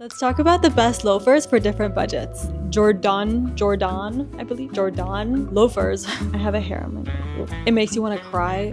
Let's talk about the best loafers for different budgets. Jordan, I believe. Jordan loafers. I have a hair on my neck. It makes you want to cry.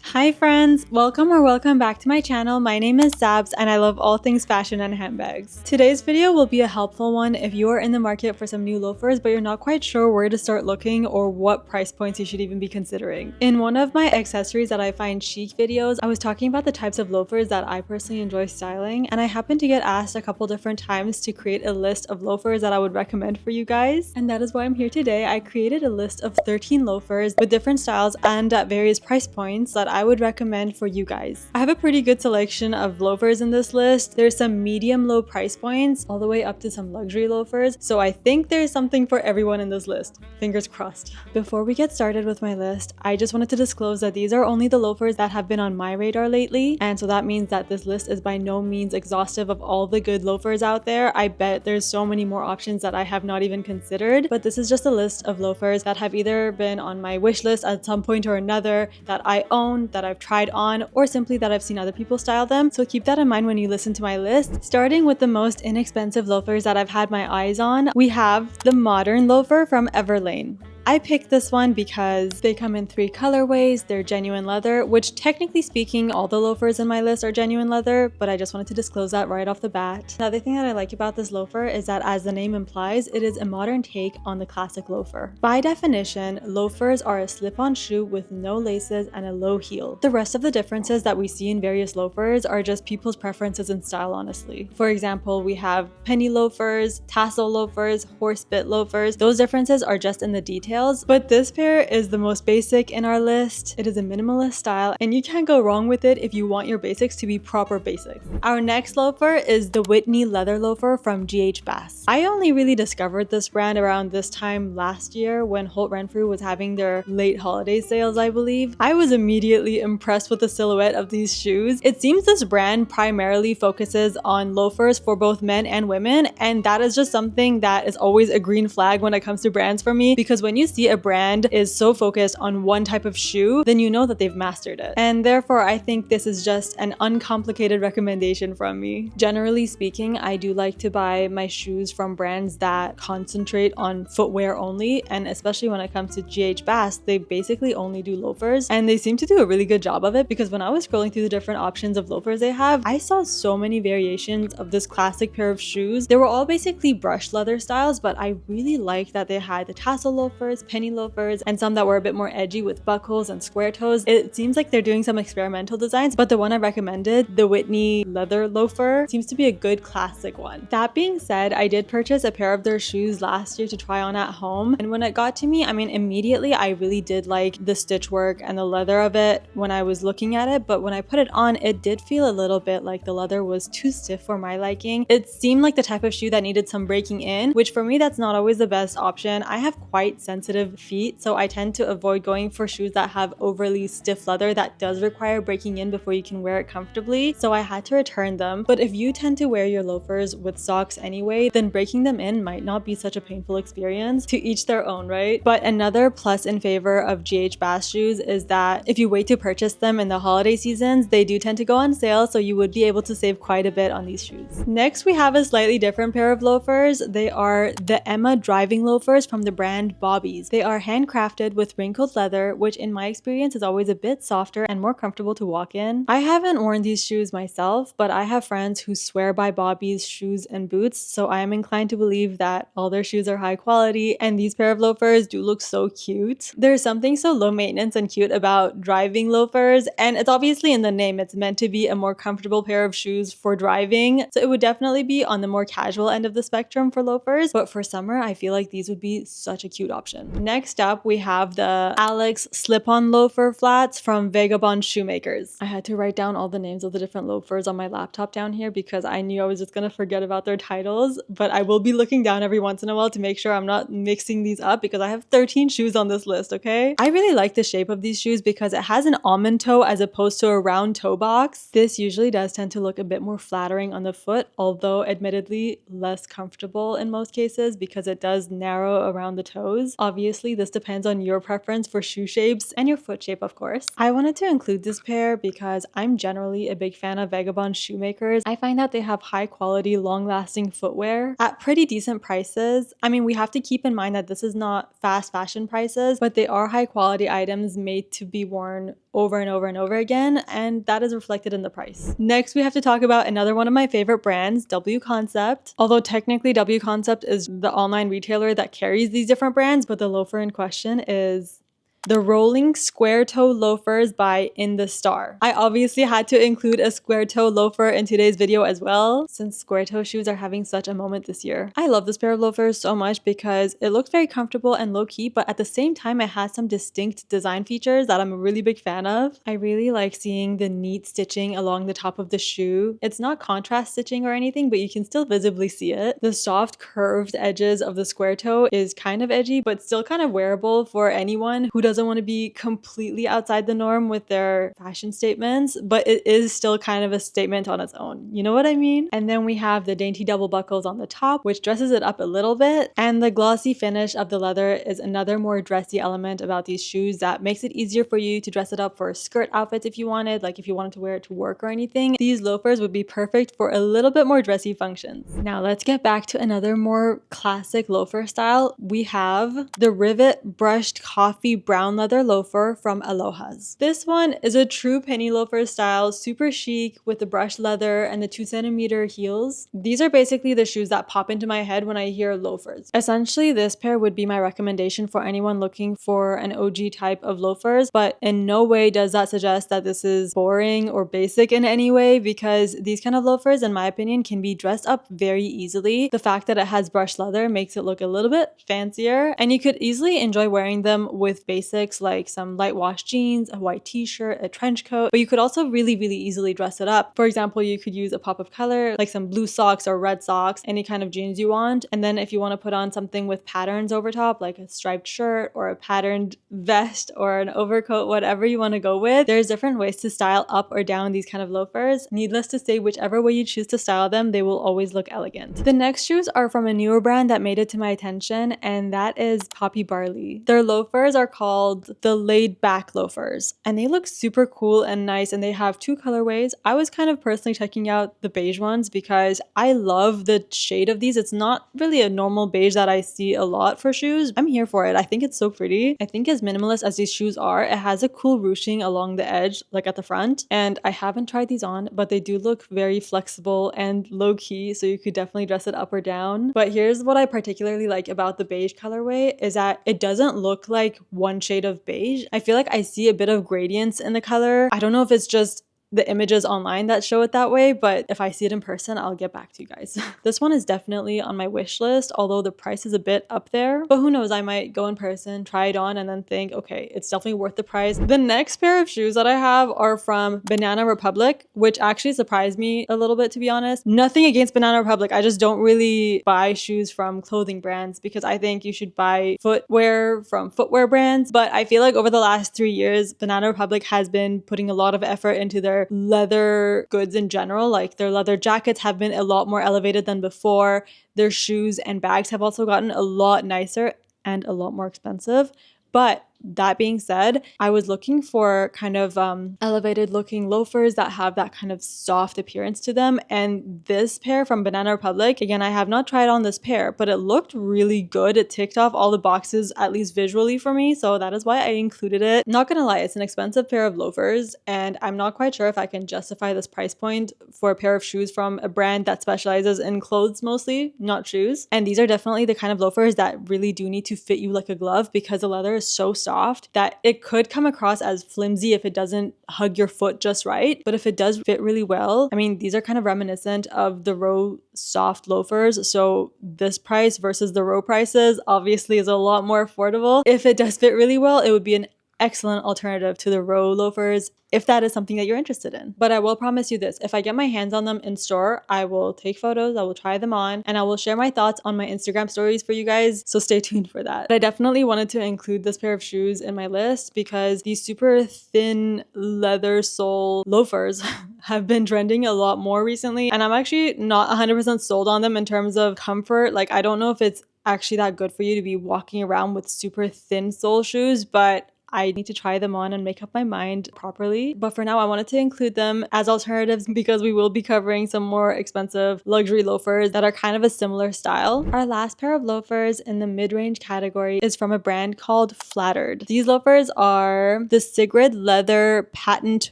Hi friends, welcome back to my channel. My name is Sabs and I love all things fashion and handbags. Today's video will be a helpful one if you are in the market for some new loafers but you're not quite sure where to start looking or what price points you should even be considering. In one of my accessories that I find chic videos, I was talking about the types of loafers that I personally enjoy styling, and I happened to get asked a couple different times to create a list of loafers that I would recommend for you guys, and that is why I'm here today. I created a list of 13 loafers with different styles and at various price points that I would recommend for you guys. I have a pretty good selection of loafers in this list. There's some medium low price points all the way up to some luxury loafers, so I think there's something for everyone in this list. Fingers crossed. Before we get started with my list, I just wanted to disclose that these are only the loafers that have been on my radar lately, and so that means that this list is by no means exhaustive of all the good loafers out there. I bet there's so many more options that I have not even considered, but this is just a list of loafers that have either been on my wish list at some point or another, that I own, that I've tried on, or simply that I've seen other people style them. So keep that in mind when you listen to my list. Starting with the most inexpensive loafers that I've had my eyes on, we have the modern loafer from Everlane. I picked this one because they come in 3 colorways, they're genuine leather, which technically speaking, all the loafers in my list are genuine leather, but I just wanted to disclose that right off the bat. Another thing that I like about this loafer is that, as the name implies, it is a modern take on the classic loafer. By definition, loafers are a slip-on shoe with no laces and a low heel. The rest of the differences that we see in various loafers are just people's preferences in style, honestly. For example, we have penny loafers, tassel loafers, horse bit loafers. Those differences are just in the details. But this pair is the most basic in our list. It is a minimalist style and you can't go wrong with it if you want your basics to be proper basics. Our next loafer is the Whitney leather loafer from GH Bass. I only really discovered this brand around this time last year when Holt Renfrew was having their late holiday sales, I believe. I was immediately impressed with the silhouette of these shoes. It seems this brand primarily focuses on loafers for both men and women, and that is just something that is always a green flag when it comes to brands for me, because when you see a brand is so focused on one type of shoe, then you know that they've mastered it. And therefore, I think this is just an uncomplicated recommendation from me. Generally speaking, I do like to buy my shoes from brands that concentrate on footwear only, and especially when it comes to GH Bass, they basically only do loafers, and they seem to do a really good job of it, because when I was scrolling through the different options of loafers they have, I saw so many variations of this classic pair of shoes. They were all basically brushed leather styles, but I really liked that they had the tassel loafers, penny loafers, and some that were a bit more edgy with buckles and square toes. It seems like they're doing some experimental designs, but the one I recommended, the Whitney leather loafer, seems to be a good classic one. That being said, I did purchase a pair of their shoes last year to try on at home, and when it got to me, I mean, immediately I really did like the stitch work and the leather of it when I was looking at it, but when I put it on, it did feel a little bit like the leather was too stiff for my liking. It seemed like the type of shoe that needed some breaking in, which for me, that's not always the best option. I have quite sensitive feet, so I tend to avoid going for shoes that have overly stiff leather that does require breaking in before you can wear it comfortably, so I had to return them. But if you tend to wear your loafers with socks anyway, then breaking them in might not be such a painful experience. To each their own, right? But another plus in favor of GH Bass shoes is that if you wait to purchase them in the holiday seasons, they do tend to go on sale, so you would be able to save quite a bit on these shoes. Next, we have a slightly different pair of loafers. They are the Emma driving loafers from the brand Bobbies. They are handcrafted with wrinkled leather, which in my experience is always a bit softer and more comfortable to walk in. I haven't worn these shoes myself, but I have friends who swear by Bobbies shoes and boots, so I am inclined to believe that all their shoes are high quality, and these pair of loafers do look so cute. There's something so low maintenance and cute about driving loafers, and it's obviously in the name. It's meant to be a more comfortable pair of shoes for driving, so it would definitely be on the more casual end of the spectrum for loafers, but for summer, I feel like these would be such a cute option. Next up, we have the Alex slip-on loafer flats from Vagabond Shoemakers. I had to write down all the names of the different loafers on my laptop down here because I knew I was just gonna forget about their titles, but I will be looking down every once in a while to make sure I'm not mixing these up because I have 13 shoes on this list, okay? I really like the shape of these shoes because it has an almond toe as opposed to a round toe box. This usually does tend to look a bit more flattering on the foot, although admittedly less comfortable in most cases because it does narrow around the toes. Obviously, this depends on your preference for shoe shapes and your foot shape, of course. I wanted to include this pair because I'm generally a big fan of Vagabond shoemakers. I find that they have high quality, long lasting footwear at pretty decent prices. I mean, we have to keep in mind that this is not fast fashion prices, but they are high quality items made to be worn over and over and over again, and that is reflected in the price. Next, we have to talk about another one of my favorite brands, W Concept. Although technically W Concept is the online retailer that carries these different brands, but the loafer in question is the rolling square toe loafers by In the Star. I obviously had to include a square toe loafer in today's video as well, since square toe shoes are having such a moment this year. I love this pair of loafers so much because it looks very comfortable and low-key, but at the same time it has some distinct design features that I'm a really big fan of. I really like seeing the neat stitching along the top of the shoe. It's not contrast stitching or anything, but you can still visibly see it. The soft curved edges of the square toe is kind of edgy, but still kind of wearable for anyone who doesn't want to be completely outside the norm with their fashion statements, but it is still kind of a statement on its own. You know what I mean? And then we have the dainty double buckles on the top, which dresses it up a little bit. And the glossy finish of the leather is another more dressy element about these shoes that makes it easier for you to dress it up for skirt outfits if you wanted, like if you wanted to wear it to work or anything. These loafers would be perfect for a little bit more dressy functions. Now let's get back to another more classic loafer style. We have the rivet brushed coffee brown leather loafer from Alohas. This one is a true penny loafer style, super chic with the brushed leather and the 2 cm heels. These are basically the shoes that pop into my head when I hear loafers. Essentially, this pair would be my recommendation for anyone looking for an OG type of loafers, but in no way does that suggest that this is boring or basic in any way, because these kind of loafers, in my opinion, can be dressed up very easily. The fact that it has brushed leather makes it look a little bit fancier, and you could easily enjoy wearing them with basics like some light wash jeans, a white t-shirt, a trench coat, but you could also really easily dress it up. For example, you could use a pop of color like some blue socks or red socks, any kind of jeans you want, and then if you want to put on something with patterns over top like a striped shirt or a patterned vest or an overcoat, whatever you want to go with, there's different ways to style up or down these kind of loafers. Needless to say, whichever way you choose to style them, they will always look elegant. The next shoes are from a newer brand that made it to my attention, and that is Poppy Barley. Their loafers are called the laid back loafers, and they look super cool and nice, and they have 2 colorways. I was kind of personally checking out the beige ones because I love the shade of these. It's not really a normal beige that I see a lot for shoes. I'm here for it. I think it's so pretty. I think as minimalist as these shoes are, it has a cool ruching along the edge, like at the front, and I haven't tried these on, but they do look very flexible and low-key, so you could definitely dress it up or down. But here's what I particularly like about the beige colorway is that it doesn't look like one shade of beige. I feel like I see a bit of gradients in the color. I don't know if it's just the images online that show it that way, but if I see it in person, I'll get back to you guys. This one is definitely on my wish list, although the price is a bit up there, but who knows, I might go in person, try it on, and then think, okay, it's definitely worth the price. The next pair of shoes that I have are from Banana Republic, which actually surprised me a little bit, to be honest. Nothing against Banana Republic, I just don't really buy shoes from clothing brands because I think you should buy footwear from footwear brands, but I feel like over the last 3 years, Banana Republic has been putting a lot of effort into their leather goods in general. Like their leather jackets have been a lot more elevated than before. Their shoes and bags have also gotten a lot nicer and a lot more expensive. But that being said, I was looking for kind of elevated looking loafers that have that kind of soft appearance to them. And this pair from Banana Republic, again, I have not tried on this pair, but it looked really good. It ticked off all the boxes, at least visually for me. So that is why I included it. Not gonna lie, it's an expensive pair of loafers, and I'm not quite sure if I can justify this price point for a pair of shoes from a brand that specializes in clothes mostly, not shoes. And these are definitely the kind of loafers that really do need to fit you like a glove because the leather is so soft that it could come across as flimsy if it doesn't hug your foot just right. But if it does fit really well, I mean, these are kind of reminiscent of the Row soft loafers. So this price versus the Row prices obviously is a lot more affordable. If it does fit really well, it would be an excellent alternative to the Row loafers if that is something that you're interested in. But I will promise you this, if I get my hands on them in store, I will take photos, I will try them on, and I will share my thoughts on my Instagram stories for you guys, so stay tuned for that. But I definitely wanted to include this pair of shoes in my list because these super thin leather sole loafers have been trending a lot more recently, and I'm actually not 100% sold on them in terms of comfort. Like, I don't know if it's actually that good for you to be walking around with super thin sole shoes, but I need to try them on and make up my mind properly. But for now, I wanted to include them as alternatives because we will be covering some more expensive luxury loafers that are kind of a similar style. Our last pair of loafers in the mid-range category is from a brand called Flattered. These loafers are the Sigrid Leather Patent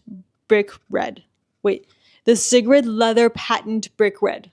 Brick Red. Wait, the Sigrid Leather Patent Brick Red.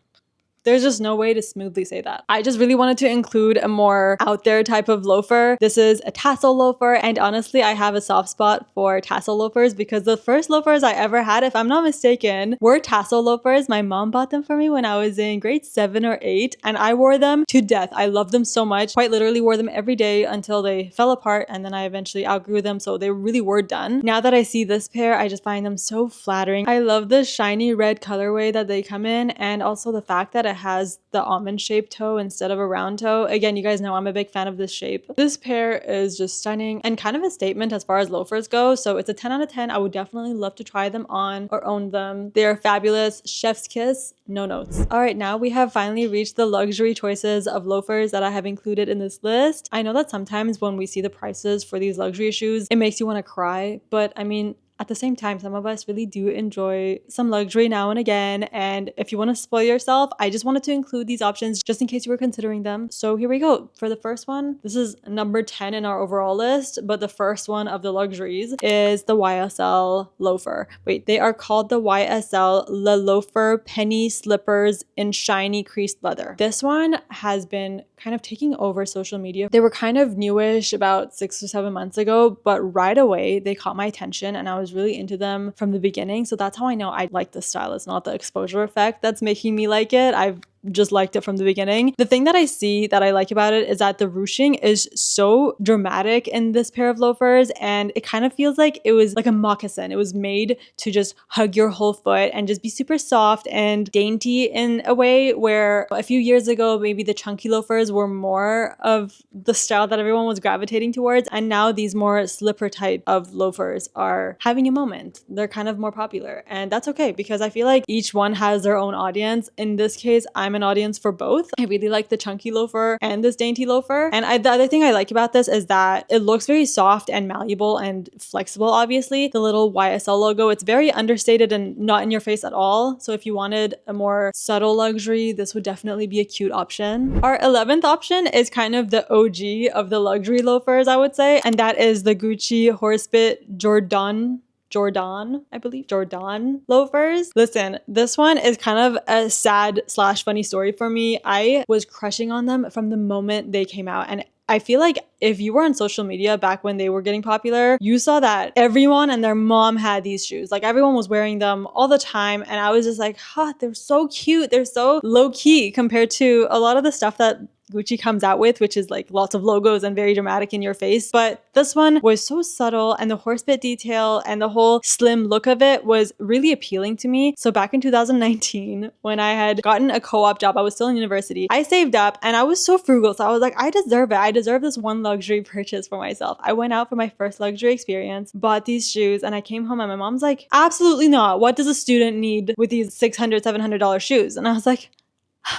There's just no way to smoothly say that. I just really wanted to include a more out there type of loafer. This is a tassel loafer, and honestly, I have a soft spot for tassel loafers because the first loafers I ever had, if I'm not mistaken, were tassel loafers. My mom bought them for me when I was in grade 7 or 8, and I wore them to death. I loved them so much. Quite literally wore them every day until they fell apart, and then I eventually outgrew them, so they really were done. Now that I see this pair, I just find them so flattering. I love the shiny red colorway that they come in, and also the fact that it has the almond shaped toe instead of a round toe. Again, you guys know I'm a big fan of this shape. This pair is just stunning and kind of a statement as far as loafers go. So it's a 10 out of 10. I would definitely love to try them on or own them. They are fabulous. Chef's kiss, no notes. All right, now we have finally reached the luxury choices of loafers that I have included in this list. I know that sometimes when we see the prices for these luxury shoes, it makes you want to cry, but I mean, at the same time, some of us really do enjoy some luxury now and again. And if you want to spoil yourself, I just wanted to include these options just in case you were considering them. So here we go. For the first one, this is number 10 in our overall list, but the first one of the luxuries is the YSL loafer. Wait, they are called the YSL Le Loafer Penny Slippers in shiny creased leather. This one has been kind of taking over social media. They were kind of newish about 6 or 7 months ago, but right away they caught my attention and I was really into them from the beginning. So that's how I know I like this style. It's not the exposure effect that's making me like it. I've just liked it from the beginning. The thing that I see that I like about it is that the ruching is so dramatic in this pair of loafers, and it kind of feels like it was like a moccasin. It was made to just hug your whole foot and just be super soft and dainty in a way where a few years ago, maybe the chunky loafers were more of the style that everyone was gravitating towards. And now these more slipper type of loafers are having a moment. They're kind of more popular, and that's okay because I feel like each one has their own audience. In this case, I'm an audience for both. I really like the chunky loafer and this dainty loafer. And the other thing I like about this is that it looks very soft and malleable and flexible, obviously. The little YSL logo, it's very understated and not in your face at all. So if you wanted a more subtle luxury, this would definitely be a cute option. Our 11th option is kind of the OG of the luxury loafers, I would say. And that is the Gucci Horsebit Jordan loafers. Listen, this one is kind of a sad / funny story for me. I was crushing on them from the moment they came out, and I feel like if you were on social media back when they were getting popular, you saw that everyone and their mom had these shoes. Like everyone was wearing them all the time. And I was just like, they're so cute. They're so low key compared to a lot of the stuff that Gucci comes out with, which is like lots of logos and very dramatic in your face. But this one was so subtle, and the horsebit detail and the whole slim look of it was really appealing to me. So back in 2019, when I had gotten a co-op job, I was still in university, I saved up and I was so frugal. So I was like, I deserve it. I deserve this one luxury purchase for myself. I went out for my first luxury experience, bought these shoes, and I came home and my mom's like, absolutely not. What does a student need with these $600, $700 shoes? And I was like,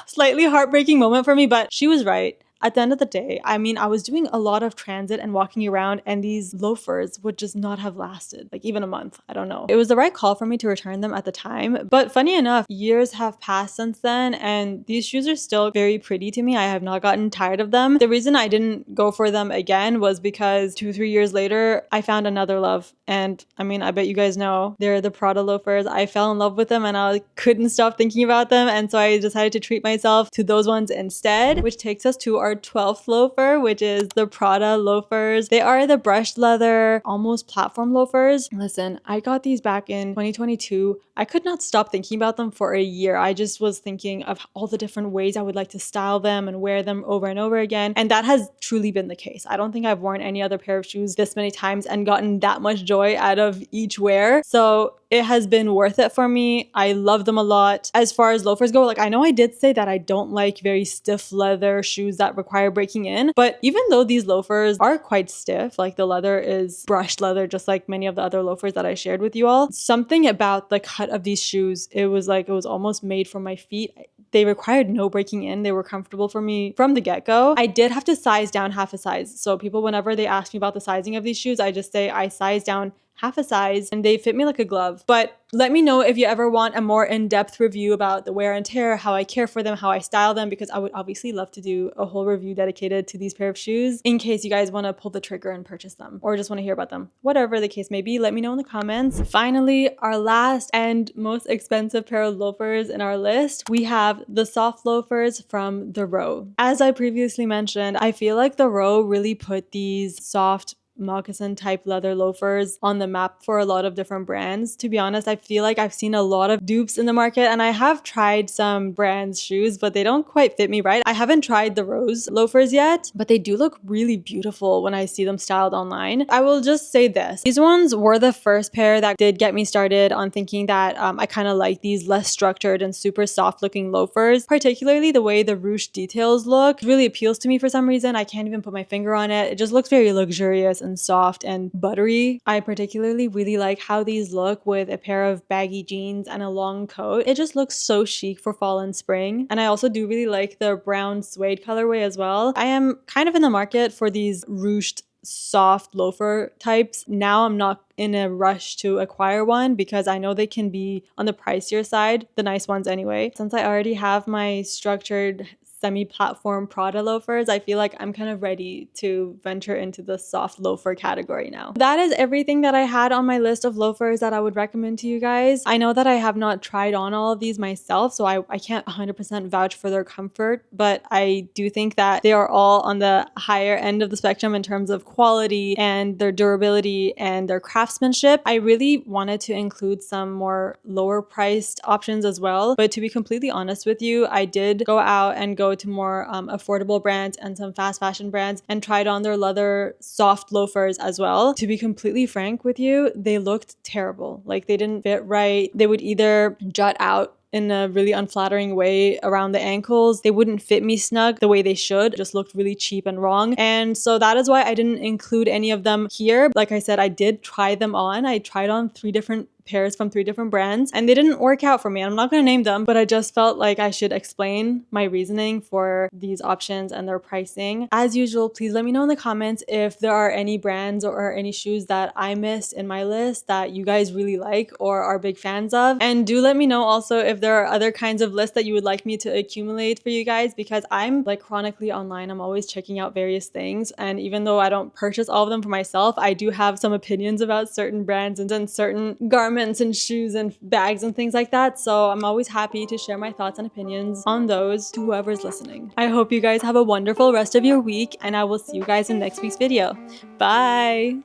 slightly heartbreaking moment for me, but she was right. At the end of the day, I mean, I was doing a lot of transit and walking around, and these loafers would just not have lasted like even a month. I don't know. It was the right call for me to return them at the time. But funny enough, years have passed since then, and these shoes are still very pretty to me. I have not gotten tired of them. The reason I didn't go for them again was because 2-3 years later, I found another love. And I mean, I bet you guys know they're the Prada loafers. I fell in love with them and I couldn't stop thinking about them. And so I decided to treat myself to those ones instead, which takes us to our 12th loafer, which is the Prada loafers. They are the brushed leather, almost platform loafers. Listen, I got these back in 2022. I could not stop thinking about them for a year. I just was thinking of all the different ways I would like to style them and wear them over and over again. And that has truly been the case. I don't think I've worn any other pair of shoes this many times and gotten that much joy out of each wear. So it has been worth it for me. I love them a lot. As far as loafers go, like I know I did say that I don't like very stiff leather shoes that require breaking in, but even though these loafers are quite stiff, like the leather is brushed leather, just like many of the other loafers that I shared with you all, something about the cut of these shoes, it was almost made for my feet. they required no breaking in. They were comfortable for me from the get-go. I did have to size down half a size. So people, whenever they ask me about the sizing of these shoes, I just say I size down half a size and they fit me like a glove. But let me know if you ever want a more in-depth review about the wear and tear, how I care for them, how I style them, because I would obviously love to do a whole review dedicated to these pair of shoes in case you guys want to pull the trigger and purchase them or just want to hear about them. Whatever the case may be, let me know in the comments. Finally, our last and most expensive pair of loafers in our list, we have the soft loafers from the Row. As I previously mentioned, I feel like the Row really put these soft moccasin type leather loafers on the map for a lot of different brands. To be honest, I feel like I've seen a lot of dupes in the market, and I have tried some brands' shoes, but they don't quite fit me right. I haven't tried the Rose loafers yet, but they do look really beautiful when I see them styled online. I will just say this. These ones were the first pair that did get me started on thinking that I kind of like these less structured and super soft looking loafers, particularly the way the ruched details look. It really appeals to me for some reason. I can't even put my finger on it. It just looks very luxurious and soft and buttery. I particularly really like how these look with a pair of baggy jeans and a long coat. It just looks so chic for fall and spring. And I also do really like the brown suede colorway as well. I am kind of in the market for these ruched soft loafer types. Now I'm not in a rush to acquire one because I know they can be on the pricier side, the nice ones anyway. Since I already have my structured semi-platform Prada loafers, I feel like I'm kind of ready to venture into the soft loafer category now. That is everything that I had on my list of loafers that I would recommend to you guys. I know that I have not tried on all of these myself, so I can't 100% vouch for their comfort, but I do think that they are all on the higher end of the spectrum in terms of quality and their durability and their craftsmanship. I really wanted to include some more lower priced options as well, but to be completely honest with you, I did go out and go to more affordable brands and some fast fashion brands and tried on their leather soft loafers as well. To be completely frank with you, they looked terrible. Like they didn't fit right. They would either jut out in a really unflattering way around the ankles. They wouldn't fit me snug the way they should. It just looked really cheap and wrong. And so that is why I didn't include any of them here. Like I said, I did try them on. I tried on 3 different pairs from 3 different brands and they didn't work out for me. I'm not going to name them, but I just felt like I should explain my reasoning for these options and their pricing. As usual, please let me know in the comments if there are any brands or any shoes that I missed in my list that you guys really like or are big fans of. And do let me know also if there are other kinds of lists that you would like me to accumulate for you guys, because I'm like chronically online. I'm always checking out various things, and even though I don't purchase all of them for myself, I do have some opinions about certain brands and certain garments and shoes and bags and things like that. So I'm always happy to share my thoughts and opinions on those to whoever's listening. I hope you guys have a wonderful rest of your week, and I will see you guys in next week's video. Bye!